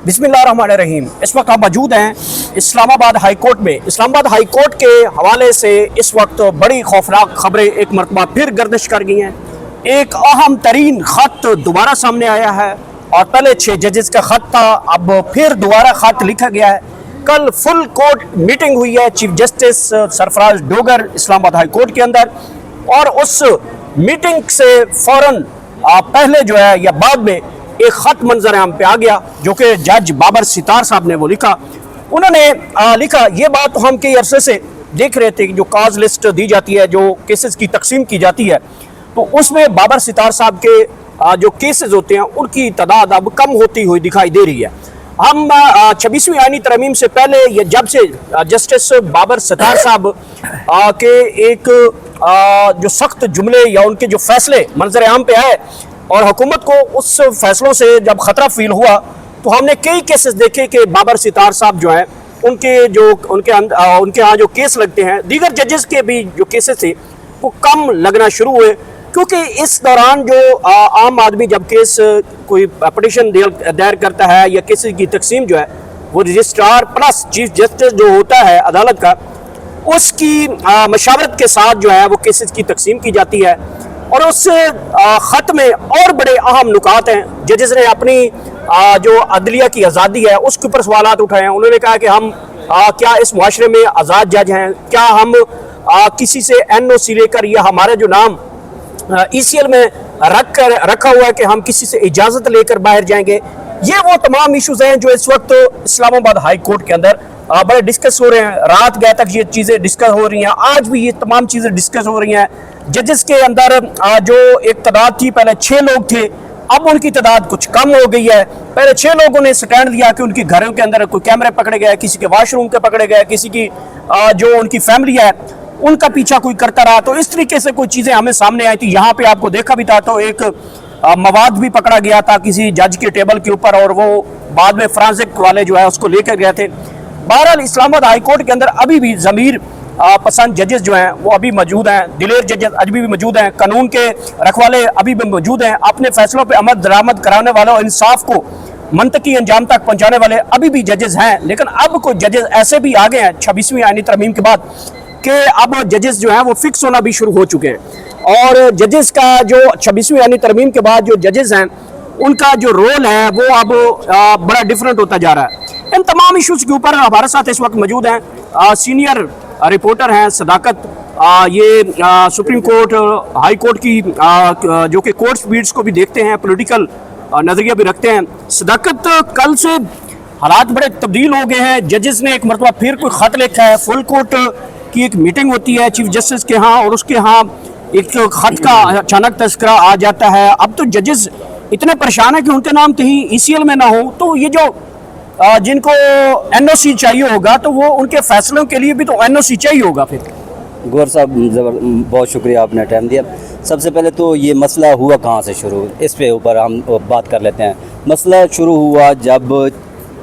बिस्मिल्लाहिर्रहमानिर्रहीम। इस वक्त आप मौजूद हैं इस्लामाबाद हाई कोर्ट में। इस्लामाबाद हाई कोर्ट के हवाले से इस वक्त बड़ी खौफनाक खबरें एक मरतबा फिर गर्दिश कर गई हैं। एक अहम तरीन ख़त दोबारा सामने आया है और पहले 6 जजेस का ख़त था, अब फिर दोबारा ख़त लिखा गया है। कल फुल कोर्ट मीटिंग हुई है chief justice Sarfaraz Dogar Islamabad high court के अंदर, और उस मीटिंग से फ़ौरन पहले जो है या बाद में एक ख़त मंजर आम पे आ गया, जो कि जज बाबर सितार साहब ने वो लिखा। उन्होंने लिखा, ये बात तो हम कई अरसे से देख रहे थे कि जो काज लिस्ट दी जाती है, जो केसेस की तकसीम की जाती है, तो उसमें बाबर सितार साहब के जो केसेस होते हैं उनकी तादाद अब कम होती हुई दिखाई दे रही है। हम 26वीं आईनी तरमीम से पहले ये जब से जस्टिस बाबर सितार साहब के एक जो सख्त जुमले या उनके जो फैसले मंजर आम पे आए और हुकूमत को उस फैसलों से जब ख़तरा फील हुआ, तो हमने कई केसेस देखे कि बाबर सितार साहब जो हैं उनके यहाँ जो केस लगते हैं, दीगर जजेस के भी जो केसेस थे वो कम लगना शुरू हुए, क्योंकि इस दौरान जो आम आदमी जब केस कोई पटिशन दायर करता है या केसेस की तकसीम जो है वो रजिस्ट्रार प्लस चीफ जस्टिस जो होता है अदालत का, उसकी मशावरत के साथ जो है वो केसेस की तकसीम की जाती है। और उस ख़त में और बड़े अहम नुकात हैं। जजेस ने अपनी जो अदलिया की आज़ादी है उसके ऊपर सवालात उठाए हैं। उन्होंने कहा कि हम क्या इस मुआशरे में आज़ाद जज हैं, क्या हम किसी से NOC लेकर या हमारा जो नाम ECL में रखा हुआ है कि हम किसी से इजाज़त लेकर बाहर जाएंगे। ये वो तमाम इशूज़ हैं जो इस वक्त इस्लामाबाद हाई कोर्ट के अंदर बड़े डिस्कस हो रहे हैं। रात गए तक ये चीज़ें डिस्कस हो रही हैं, आज भी ये तमाम चीज़ें डिस्कस हो रही हैं। जजेस के अंदर जो एक तादाद थी, पहले 6 लोग थे, अब उनकी तादाद कुछ कम हो गई है। पहले 6 लोगों ने स्टैंड दिया कि उनके घरों के अंदर कोई कैमरे पकड़े गए, किसी के वाशरूम के पकड़े गए, किसी की जो उनकी फैमिली है उनका पीछा कोई करता रहा। तो इस तरीके से कोई चीज़ें हमें सामने आई थी। यहाँ पे आपको देखा भी था, तो एक मवाद भी पकड़ा गया था किसी जज के टेबल के ऊपर, और वो बाद में फ्रांसिक वाले जो है उसको लेकर गए थे। बहरहाल इस्लामाबाद हाई कोर्ट के अंदर अभी भी ज़मीर पसंद जजेस जो हैं वो अभी मौजूद हैं, दिलेर जजेस अभी भी मौजूद हैं, कानून के रखवाले अभी भी मौजूद हैं, अपने फैसलों पर अमल दरामद कराने वालों और इंसाफ को मंतकी अंजाम तक पहुँचाने वाले अभी भी जजेस हैं। लेकिन अब कुछ जजेस ऐसे भी आ गए हैं 26वीं आईनी तरमीम के बाद कि अब जजेस जो हैं वो फिक्स होना भी शुरू हो चुके हैं। और जजेस का जो 26वीं आईनी तरमीम के बाद जो जजेस हैं उनका जो रोल है वो अब बड़ा डिफरेंट होता जा रहा है। इन तमाम इशूज़ के ऊपर हमारे साथ इस वक्त मौजूद हैं सीनियर रिपोर्टर हैं सदाकत, ये सुप्रीम कोर्ट हाई कोर्ट की जो कि कोर्ट स्पीड्स को भी देखते हैं, पॉलिटिकल नज़रिया भी रखते हैं। सदाकत, कल से हालात बड़े तब्दील हो गए हैं। जजेस ने एक मरतबा फिर कोई ख़त लिखा है, फुल कोर्ट की एक मीटिंग होती है चीफ जस्टिस के यहाँ और उसके यहाँ एक ख़त का अचानक तस्करा आ जाता है। अब तो जजेस इतने परेशान है कि उनके नाम कहीं ECL में ना हो, तो ये जो जिनको NOC चाहिए होगा तो वो उनके फैसलों के लिए भी तो NOC चाहिए होगा। फिर गौर साहब, बहुत शुक्रिया, आपने टाइम दिया। सबसे पहले तो ये मसला हुआ कहाँ से शुरू, इस पे ऊपर हम बात कर लेते हैं। मसला शुरू हुआ जब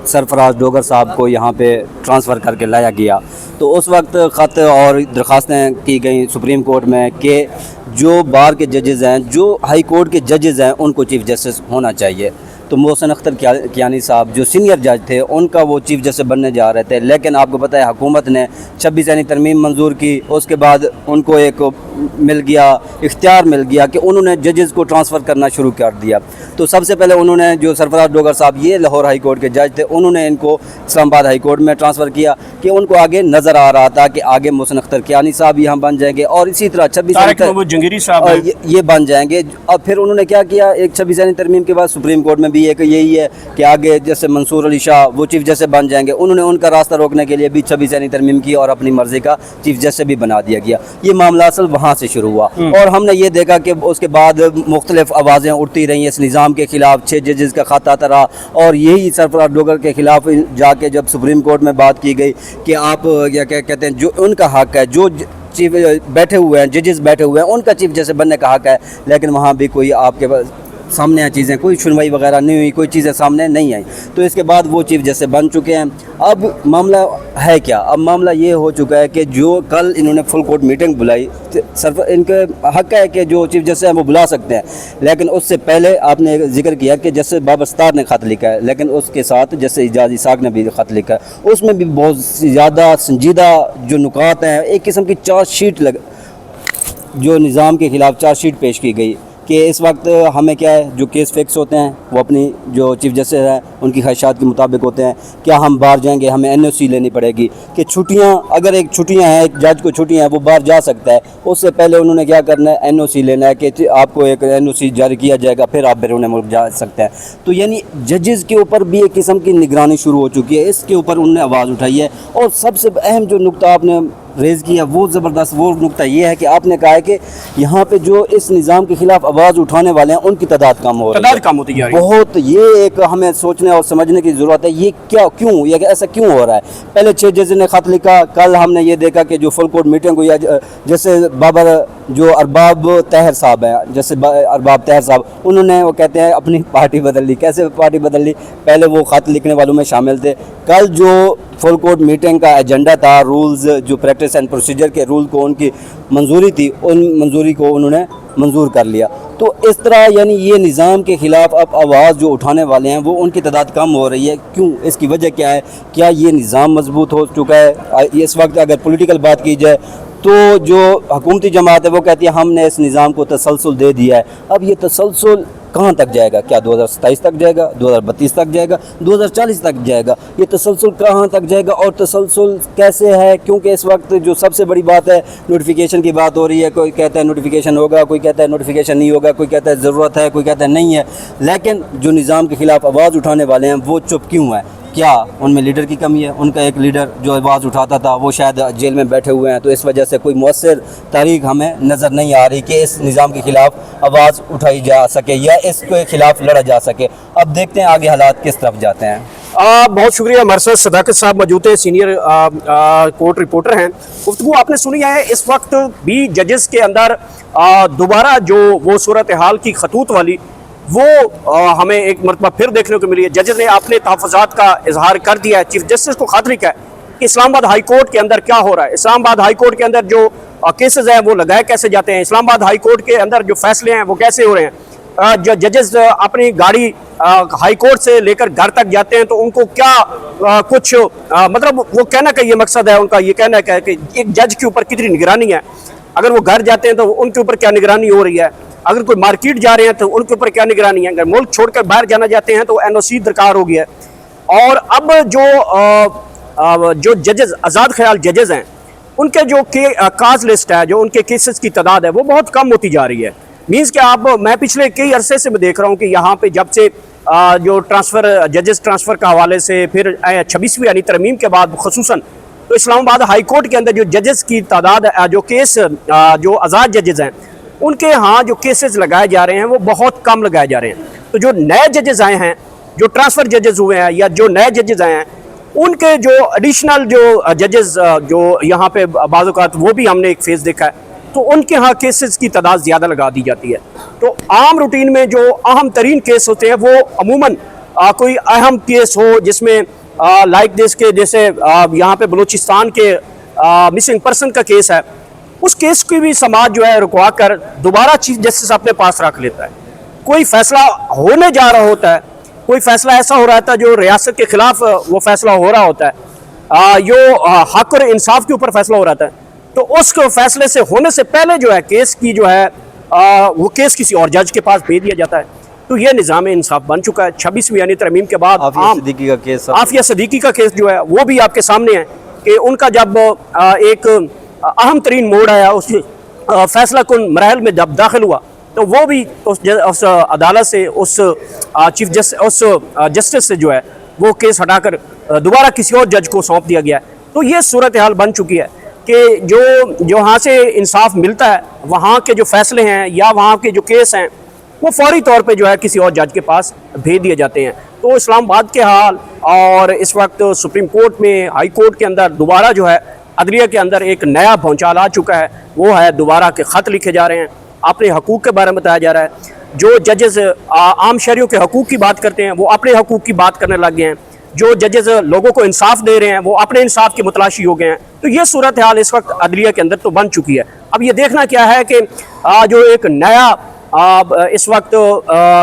सरफराज डोगर साहब को यहाँ पे ट्रांसफ़र करके लाया गया, तो उस वक्त ख़त और दरख्वास्तें की गई सुप्रीम कोर्ट में कि जो बार के जजेज़ हैं, जो हाई कोर्ट के जजेज़ हैं, उनको चीफ जस्टिस होना चाहिए। तो मोहसिन अख्तर कियानी साहब जो सीनियर जज थे, उनका वो चीफ जस्टिस बनने जा रहे थे, लेकिन आपको पता है हुकूमत ने 26 आईनी तरमीम मंजूर की। उसके बाद उनको एक मिल गया, इख्तियार मिल गया कि उन्होंने जजेस को ट्रांसफ़र करना शुरू कर दिया। तो सबसे पहले उन्होंने, जो सरफराज डोगर साहब ये लाहौर हाई कोर्ट के जज थे, उन्होंने इनको इस्लामाबाद हाई कोर्ट में ट्रांसफ़र किया कि उनको आगे नज़र आ रहा था कि आगे मोहसिन अख्तर कियानी साहब यहाँ बन जाएंगे और इसी तरह 26 जंगीरी साहब ये बन जाएंगे। और फिर उन्होंने क्या किया, एक 26 आईनी तरमीम के बाद सुप्रीम कोर्ट में भी एक यही है कि आगे जैसे मंसूर अली शाह वो चीफ जस्टिस बन जाएंगे। उन्होंने उनका रास्ता रोकने के लिए भी 26 आईनी तरमीम की और अपनी मर्जी का चीफ जस्टिस भी बना दिया गया। ये मामला असल वहाँ से शुरू हुआ और हमने ये देखा कि उसके बाद मुख्तलिफ आवाज़ें उठती रही इस निज़ाम के ख़िलाफ़। 6 जजेस का ख़त आता रहा और यही सरफराज डोगर के ख़िलाफ़ जाके जब सुप्रीम कोर्ट में बात की गई कि आप क्या कहते हैं, जो उनका हक़ है, जो चीफ बैठे हुए हैं, जजेस बैठे हुए हैं, उनका चीफ जस्टिस बनने का हक़ है, लेकिन वहाँ भी कोई आपके पास सामने आई चीज़ें, कोई सुनवाई वगैरह नहीं हुई, कोई चीज़ें सामने नहीं आई। तो इसके बाद वो चीफ जस्टिस बन चुके हैं। अब मामला है क्या? अब मामला ये हो चुका है कि जो कल इन्होंने फुल कोर्ट मीटिंग बुलाई, सर इनके हक है कि जो चीफ जस्टिस हैं वो बुला सकते हैं, लेकिन उससे पहले आपने जिक्र किया कि जस्टिस बाबर सत्तार ने ख़त लिखा है, लेकिन उसके साथ जस्टिस इजाज़ इसाक ने भी ख़त लिखा है। उसमें भी बहुत ज़्यादा संजीदा जो नुकात हैं, एक किस्म की चार्जशीट जो निज़ाम के ख़िलाफ़ चार्जशीट पेश की गई कि इस वक्त हमें क्या है, जो केस फिक्स होते हैं वो अपनी जो चीफ जस्टिस हैं उनकी ख्वाहिशात के मुताबिक होते हैं। क्या हम बाहर जाएंगे, हमें एनओसी लेनी पड़ेगी कि छुट्टियां, अगर एक छुट्टियां हैं, एक जज को छुट्टियां हैं, वो बाहर जा सकता है। उससे पहले उन्होंने क्या करना है, एनओसी लेना है कि आपको एक एनओसी जारी किया जाएगा, फिर आप बैरून मुल्क जा सकते हैं। तो यानी जजेस के ऊपर भी एक किस्म की निगरानी शुरू हो चुकी है, इसके ऊपर उन्होंने आवाज़ उठाई है। और सबसे अहम जो नुकता आपने रेज़ किया वो ज़बरदस्त, वो नुकता ये है कि आपने कहा है कि यहाँ पे जो इस निज़ाम के ख़िलाफ़ आवाज़ उठाने वाले हैं उनकी तादाद कम हो रही है, तादाद कम होती जा रही है। बहुत, ये एक हमें सोचने और समझने की ज़रूरत है, ये क्या, क्यों, ये ऐसा क्यों हो रहा है। पहले 6 जज ने ख़त लिखा, कल हमने ये देखा कि जो फुल कोर्ट मीटिंग हुई, जैसे बाबर जो अरबाब तहर साहब हैं, जैसे अरबाब तहर साहब, उन्होंने वो कहते हैं अपनी पार्टी बदल ली। कैसे पार्टी बदल ली? पहले वो ख़त लिखने वालों में शामिल थे। कल जो फुल कोर्ट मीटिंग का एजेंडा था, रूल्स जो प्रैक्टिस एंड प्रोसीजर के रूल को उनकी मंजूरी थी, उन मंजूरी को उन्होंने मंजूर कर लिया। तो इस तरह यानी ये निज़ाम के ख़िलाफ़ अब आवाज़ जो उठाने वाले हैं वो उनकी तादाद कम हो रही है। क्यों? इसकी वजह क्या है? क्या ये निज़ाम मजबूत हो चुका है? इस वक्त अगर पॉलिटिकल बात की जाए तो जो हुकूमती जमात है वो कहती है हमने इस निज़ाम को तसलसल दे दिया है। अब ये तसलसल कहाँ तक जाएगा? क्या 2027 तक जाएगा, 2032 तक जाएगा, 2040 तक जाएगा? ये तसलसल कहाँ तक जाएगा और तसलसल कैसे है? क्योंकि इस वक्त जो सबसे बड़ी बात है, नोटिफिकेशन की बात हो रही है। कोई कहता है नोटिफिकेशन होगा, कोई कहता है नोटिफिकेशन नहीं होगा, कोई कहता है ज़रूरत है, कोई कहता है नहीं है। लेकिन जो निज़ाम के ख़िलाफ़ आवाज़ उठाने वाले हैं वो चुप क्यों है? क्या उनमें लीडर की कमी है? उनका एक लीडर जो आवाज़ उठाता था वो शायद जेल में बैठे हुए हैं, तो इस वजह से कोई मौसर तारीख हमें नज़र नहीं आ रही कि इस निज़ाम के ख़िलाफ़ आवाज़ उठाई जा सके या इसके ख़िलाफ़ लड़ा जा सके। अब देखते हैं आगे हालात किस तरफ जाते हैं। बहुत शुक्रिया। हमारे साथ सदाकत साहब मौजूद है, सीनियर कोर्ट रिपोर्टर हैं। गुफ्तगू आपने सुनी है। इस वक्त भी जजेस के अंदर दोबारा जो वो सूरत हाल की खतूत वाली वो हमें एक मरतबा फिर देखने को मिली है। जजेस ने अपने तहफ़्फ़ुज़ात का इजहार कर दिया है। चीफ जस्टिस को खत लिखा है कि इस्लामाबाद हाई कोर्ट के अंदर क्या हो रहा है, इस्लामाबाद हाई कोर्ट के अंदर जो केसेस हैं वो लगाए कैसे जाते हैं, इस्लामाबाद हाई कोर्ट के अंदर जो फैसले हैं वो कैसे हो रहे हैं। जो जजेस अपनी गाड़ी हाई कोर्ट से लेकर घर तक जाते हैं तो उनको क्या कुछ मतलब वो कहना का ये मकसद है, उनका ये कहना है कि एक जज के ऊपर कितनी निगरानी है। अगर वो घर जाते हैं तो उनके ऊपर क्या निगरानी हो रही है, अगर कोई मार्केट जा रहे हैं तो उनके ऊपर क्या निगरानी है, अगर मुल्क छोड़कर बाहर जाना चाहते हैं तो एनओसी दरकार हो गया है। और अब जो जजेस आज़ाद ख्याल जजेस हैं उनके जो काज लिस्ट है, जो उनके केसेस की तादाद है वो बहुत कम होती जा रही है। मीन्स कि मैं पिछले कई अरसे से मैं देख रहा हूँ कि यहाँ पे जब से जो ट्रांसफ़र जजेस ट्रांसफ़र का हवाले से फिर 26वीं यानी तरमीम के बाद खुसूसन तो इस्लामाबाद हाई कोर्ट के अंदर जो जजेस की तादाद, जो केस जो आज़ाद जजेस हैं उनके यहाँ जो केसेस लगाए जा रहे हैं वो बहुत कम लगाए जा रहे हैं। तो जो नए जजेस आए हैं, जो ट्रांसफ़र जजेस हुए हैं या जो नए जजेस आए हैं, उनके जो एडिशनल जो जजेस जो यहाँ पे बाज़ औक़ात वो भी हमने एक फेज़ देखा है, तो उनके यहाँ केसेस की तादाद ज़्यादा लगा दी जाती है। तो आम रूटीन में जो अहम तरीन केस होते हैं वो अमूमन कोई अहम केस हो जिसमें लाइक दिस के जैसे यहाँ पे बलूचिस्तान के मिसिंग पर्सन का केस है, उस केस की भी समाज जो है रुकवा कर दोबारा चीफ जस्टिस अपने पास रख लेता है। कोई फैसला होने जा रहा होता है, कोई फैसला ऐसा हो रहा था जो रियासत के खिलाफ वो फैसला हो रहा होता है, जो हक और इंसाफ के ऊपर फैसला हो रहा था, तो उस फैसले से होने से पहले जो है केस की जो है वो केस किसी और जज के पास भेज दिया जाता है। तो ये निज़ाम इंसाफ बन चुका है। 26वीं यानी तरमीम के बाद आफिया सिद्दीकी का केस जो है वो भी आपके सामने है कि उनका जब एक अहम तरीन मोड़ आया उस फैसला कुन मराहल में जब दाखिल हुआ तो वो भी उस अदालत से उस चीफ जस्टिस से जो है वो केस हटाकर दोबारा किसी और जज को सौंप दिया गया। तो ये सूरत हाल बन चुकी है कि जो वहाँ से इंसाफ मिलता है, वहाँ के जो फैसले हैं या वहाँ के जो केस हैं वो फौरी तौर पे जो है किसी और जज के पास भेज दिए जाते हैं। तो इस्लामाबाद के हाल और इस वक्त सुप्रीम कोर्ट में, हाई कोर्ट के अंदर दोबारा जो है अदलिया के अंदर एक नया भौचाल आ चुका है, वो है दोबारा के ख़त लिखे जा रहे हैं, अपने हकूक़ के बारे में बताया जा रहा है। जो जजेस आम शहरियों के हकूक़ की बात करते हैं वो अपने हकूक़ की बात करने लग गए हैं, जो जजेस लोगों को इंसाफ दे रहे हैं वो अपने इंसाफ की मुतलाशी हो गए हैं। तो ये सूरत हाल इस वक्त अदलिया के अंदर तो बन चुकी है। अब ये देखना क्या है कि जो एक नया इस वक्त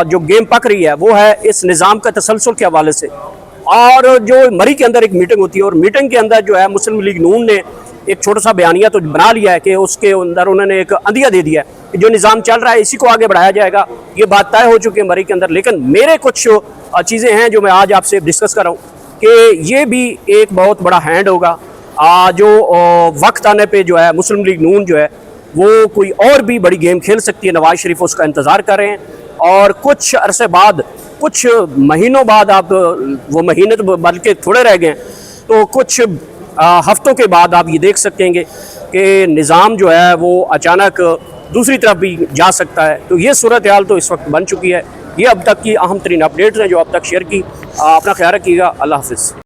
जो गेम पक रही है वो है इस निज़ाम का तसलसल के हवाले से। और जो मरी के अंदर एक मीटिंग होती है और मीटिंग के अंदर जो है मुस्लिम लीग नून ने एक छोटा सा बयानिया तो बना लिया है कि उसके अंदर उन्होंने एक अंदिया दे दिया है कि जो निज़ाम चल रहा है इसी को आगे बढ़ाया जाएगा। ये बात तय हो चुकी है मरी के अंदर। लेकिन मेरे कुछ चीज़ें हैं जो मैं आज आपसे डिस्कस कर रहा हूँ कि ये भी एक बहुत बड़ा हैंड होगा जो वक्त आने पे जो है मुस्लिम लीग नून जो है वो कोई और भी बड़ी गेम खेल सकती है। नवाज शरीफ उसका इंतज़ार कर रहे हैं और कुछ अरसे बाद, कुछ महीनों बाद, आप वो महीने तो बल्कि थोड़े रह गए हैं, तो कुछ हफ्तों के बाद आप ये देख सकेंगे कि निज़ाम जो है वो अचानक दूसरी तरफ भी जा सकता है। तो ये सूरत हाल तो इस वक्त बन चुकी है। ये अब तक की अहम तरीन अपडेट्स हैं जो अब तक शेयर की। अपना ख्याल रखिएगा। अल्लाह हाफ़िज़।